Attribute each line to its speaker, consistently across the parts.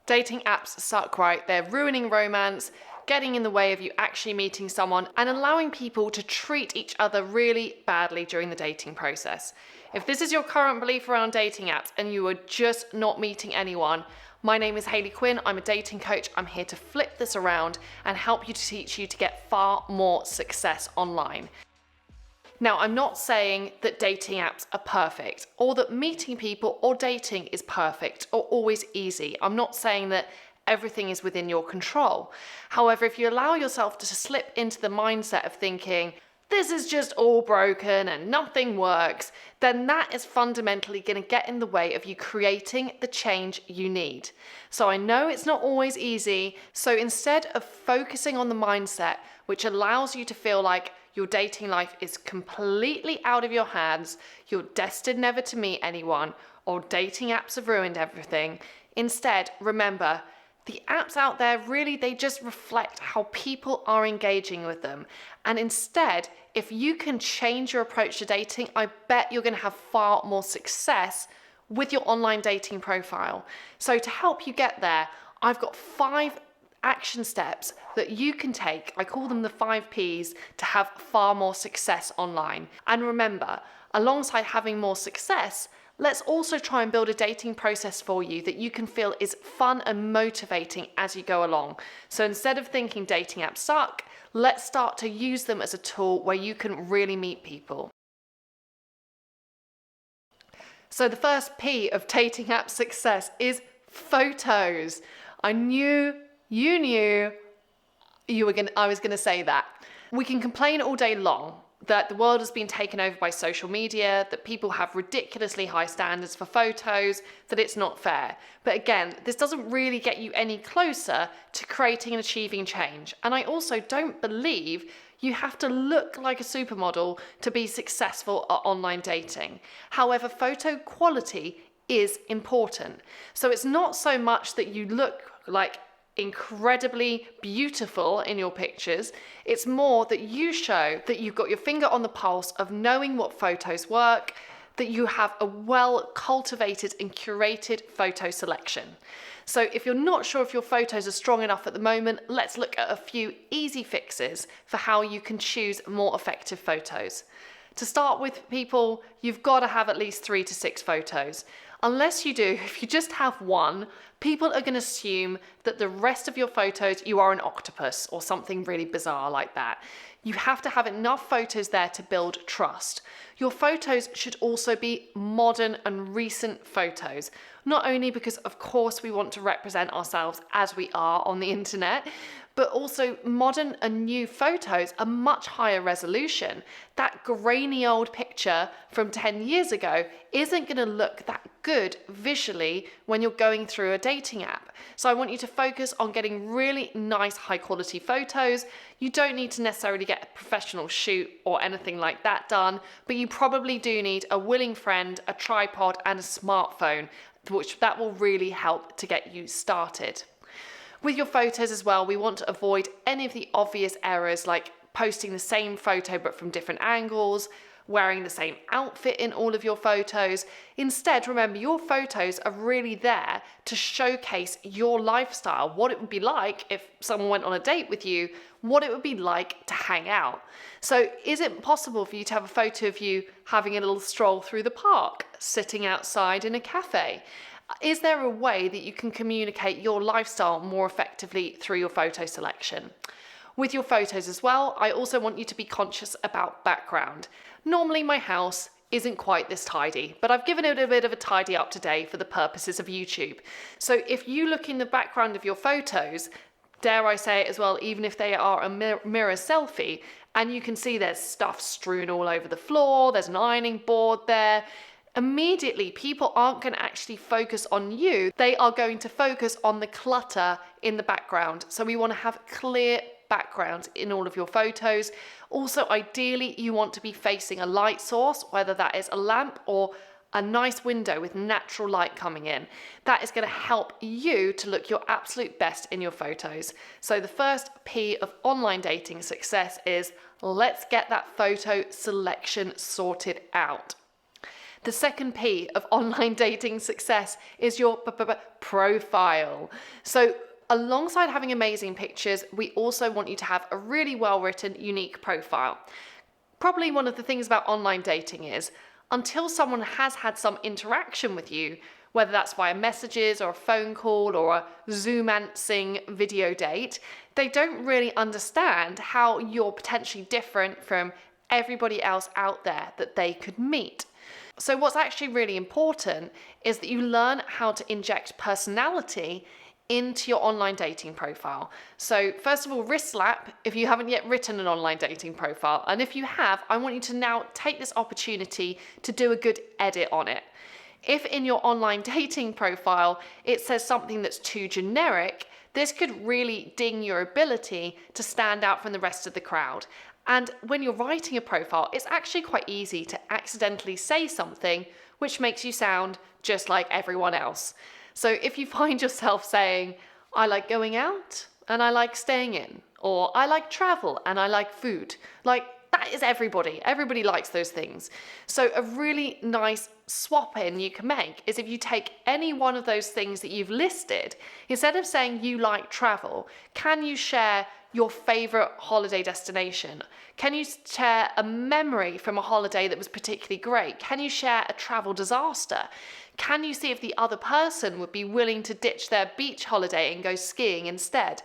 Speaker 1: Dating apps suck, right? They're ruining romance, getting in the way of you actually meeting someone, and allowing people to treat each other really badly during the dating process. If this is your current belief around dating apps and you are just not meeting anyone, my name is Hayley Quinn. I'm a dating coach. I'm here to flip this around and help you to teach you to get far more success online. Now, I'm not saying that dating apps are perfect or that meeting people or dating is perfect or always easy. I'm not saying that everything is within your control. However, if you allow yourself to slip into the mindset of thinking, this is just all broken and nothing works, then that is fundamentally going to get in the way of you creating the change you need. So I know it's not always easy. So instead of focusing on the mindset, which allows you to feel like your dating life is completely out of your hands, you're destined never to meet anyone, or dating apps have ruined everything, instead, remember, the apps out there really, they just reflect how people are engaging with them. And instead, if you can change your approach to dating, I bet you're going to have far more success with your online dating profile. So to help you get there, I've got 5 action steps that you can take. I call them the 5 Ps to have far more success online. And remember, alongside having more success, let's also try and build a dating process for you that you can feel is fun and motivating as you go along. So instead of thinking dating apps suck, let's start to use them as a tool where you can really meet people. So the first P of dating app success is photos. I knew I was going to say that. We can complain all day long that the world has been taken over by social media, that people have ridiculously high standards for photos, that it's not fair. But again, this doesn't really get you any closer to creating and achieving change. And I also don't believe you have to look like a supermodel to be successful at online dating. However, photo quality is important. So it's not so much that you look like incredibly beautiful in your pictures. It's more that you show that you've got your finger on the pulse of knowing what photos work, that you have a well cultivated and curated photo selection. So if you're not sure if your photos are strong enough at the moment, let's look at a few easy fixes for how you can choose more effective photos. To start with, people, you've got to have at least 3 to 6 photos. Unless you do, if you just have one, people are going to assume that the rest of your photos, you are an octopus or something really bizarre like that. You have to have enough photos there to build trust. Your photos should also be modern and recent photos, not only because, of course, we want to represent ourselves as we are on the internet, but also modern and new photos are much higher resolution. That grainy old picture from 10 years ago isn't going to look that good visually when you're going through a dating app. So I want you to focus on getting really nice high quality photos. You don't need to necessarily get a professional shoot or anything like that done, but you probably do need a willing friend, a tripod and a smartphone, which that will really help to get you started. With your photos as well, we want to avoid any of the obvious errors like posting the same photo but from different angles, wearing the same outfit in all of your photos. Instead, remember, your photos are really there to showcase your lifestyle, what it would be like if someone went on a date with you, what it would be like to hang out. So is it possible for you to have a photo of you having a little stroll through the park, sitting outside in a cafe? Is there a way that you can communicate your lifestyle more effectively through your photo selection? With your photos as well, I also want you to be conscious about background. Normally my house isn't quite this tidy, but I've given it a bit of a tidy up today for the purposes of YouTube. So if you look in the background of your photos, dare I say it as well, even if they are a mirror selfie, and you can see there's stuff strewn all over the floor, there's an ironing board there, immediately people aren't going to actually focus on you. They are going to focus on the clutter in the background. So we want to have clear backgrounds in all of your photos. Also, ideally, you want to be facing a light source, whether that is a lamp or a nice window with natural light coming in. That is going to help you to look your absolute best in your photos. So the first P of online dating success is let's get that photo selection sorted out. The second P of online dating success is your profile. So alongside having amazing pictures, we also want you to have a really well-written, unique profile. Probably one of the things about online dating is, until someone has had some interaction with you, whether that's via messages or a phone call or a Zoom-ancing video date, they don't really understand how you're potentially different from everybody else out there that they could meet. So what's actually really important is that you learn how to inject personality into your online dating profile. So first of all, wrist slap if you haven't yet written an online dating profile. And if you have, I want you to now take this opportunity to do a good edit on it. If in your online dating profile it says something that's too generic, this could really ding your ability to stand out from the rest of the crowd. And when you're writing a profile, it's actually quite easy to accidentally say something which makes you sound just like everyone else. So if you find yourself saying, I like going out and I like staying in, or I like travel and I like food, like that is everybody. Everybody likes those things. So a really nice swap in you can make is if you take any one of those things that you've listed, instead of saying you like travel, can you share your favorite holiday destination? Can you share a memory from a holiday that was particularly great? Can you share a travel disaster? Can you see if the other person would be willing to ditch their beach holiday and go skiing instead?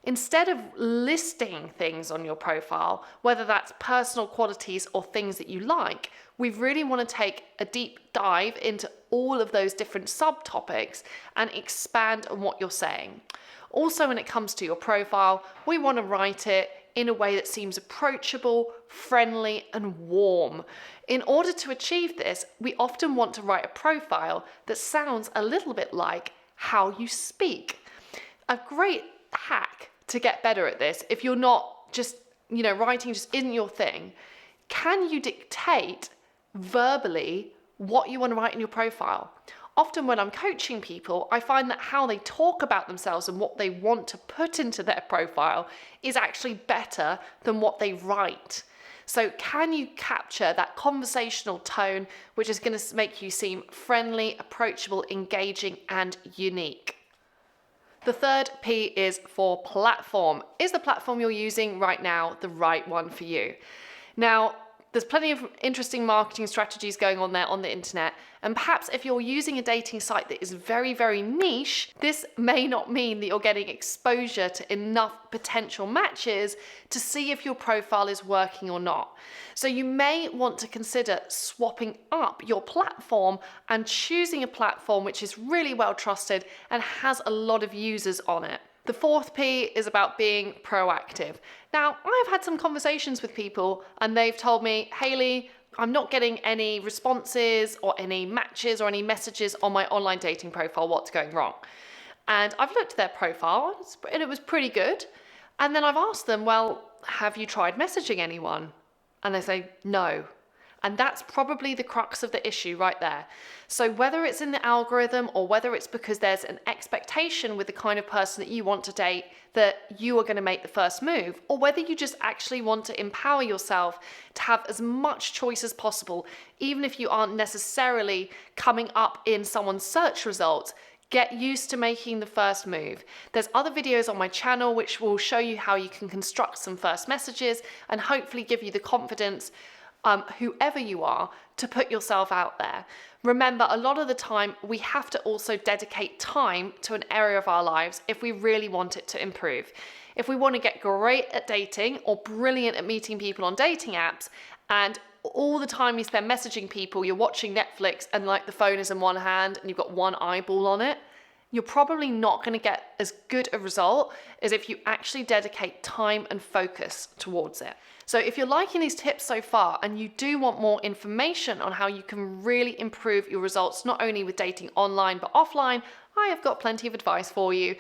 Speaker 1: Instead of listing things on your profile, whether that's personal qualities or things that you like, we really want to take a deep dive into all of those different subtopics and expand on what you're saying. Also, when it comes to your profile, we want to write it in a way that seems approachable, friendly, and warm. In order to achieve this, we often want to write a profile that sounds a little bit like how you speak. A great hack to get better at this, if you're not just, writing just isn't your thing, can you dictate verbally what you want to write in your profile? Often when I'm coaching people, I find that how they talk about themselves and what they want to put into their profile is actually better than what they write. So can you capture that conversational tone, which is going to make you seem friendly, approachable, engaging, and unique? The third P is for platform. Is the platform you're using right now the right one for you? Now, there's plenty of interesting marketing strategies going on there on the internet, and perhaps if you're using a dating site that is very, very niche, this may not mean that you're getting exposure to enough potential matches to see if your profile is working or not. So you may want to consider swapping up your platform and choosing a platform which is really well trusted and has a lot of users on it. The fourth P is about being proactive. Now, I've had some conversations with people and they've told me, Hayley, I'm not getting any responses or any matches or any messages on my online dating profile. What's going wrong? And I've looked at their profile and it was pretty good. And then I've asked them, well, have you tried messaging anyone? And they say, no. And that's probably the crux of the issue right there. So whether it's in the algorithm or whether it's because there's an expectation with the kind of person that you want to date that you are going to make the first move, or whether you just actually want to empower yourself to have as much choice as possible, even if you aren't necessarily coming up in someone's search results, get used to making the first move. There's other videos on my channel which will show you how you can construct some first messages and hopefully give you the confidence, whoever you are, to put yourself out there. Remember, a lot of the time we have to also dedicate time to an area of our lives if we really want it to improve. If we want to get great at dating or brilliant at meeting people on dating apps, and all the time you spend messaging people, you're watching Netflix and like the phone is in one hand and you've got one eyeball on it, you're probably not going to get as good a result as if you actually dedicate time and focus towards it. So if you're liking these tips so far and you do want more information on how you can really improve your results, not only with dating online but offline, I have got plenty of advice for you.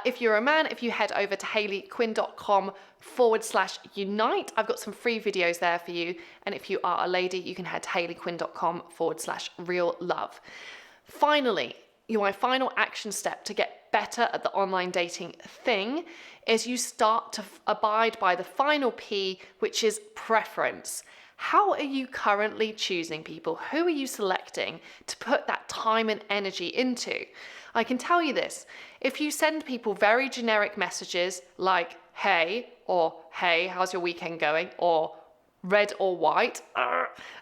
Speaker 1: If you're a man, if you head over to hayleyquinn.com/unite, I've got some free videos there for you. And if you are a lady, you can head to hayleyquinn.com/real love. Finally, my final action step to get better at the online dating thing is you start to abide by the final P, which is preference. How are you currently choosing people? Who are you selecting to put that time and energy into? I can tell you this, if you send people very generic messages like, hey, or hey, how's your weekend going? Or red or white,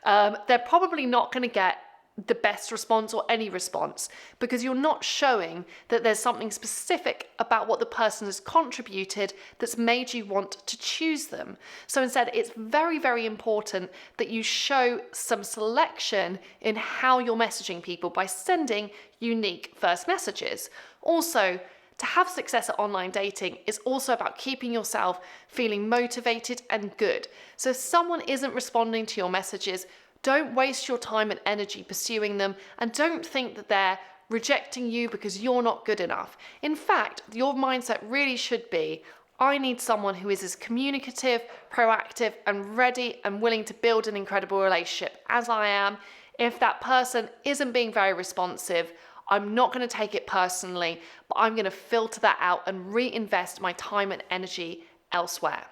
Speaker 1: they're probably not going to get the best response or any response, because you're not showing that there's something specific about what the person has contributed that's made you want to choose them. So instead, it's very, very important that you show some selection in how you're messaging people by sending unique first messages. Also, to have success at online dating is also about keeping yourself feeling motivated and good. So if someone isn't responding to your messages, don't waste your time and energy pursuing them, and don't think that they're rejecting you because you're not good enough. In fact, your mindset really should be, I need someone who is as communicative, proactive, and ready and willing to build an incredible relationship as I am. If that person isn't being very responsive, I'm not going to take it personally, but I'm going to filter that out and reinvest my time and energy elsewhere.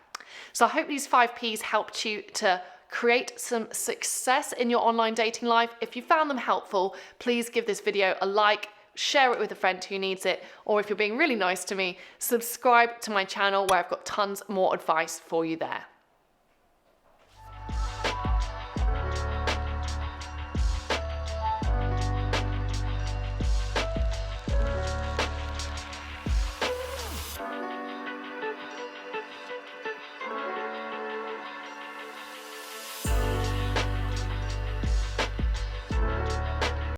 Speaker 1: So I hope these 5 Ps helped you to create some success in your online dating life. If you found them helpful, please give this video a like, share it with a friend who needs it, or if you're being really nice to me, subscribe to my channel where I've got tons more advice for you there.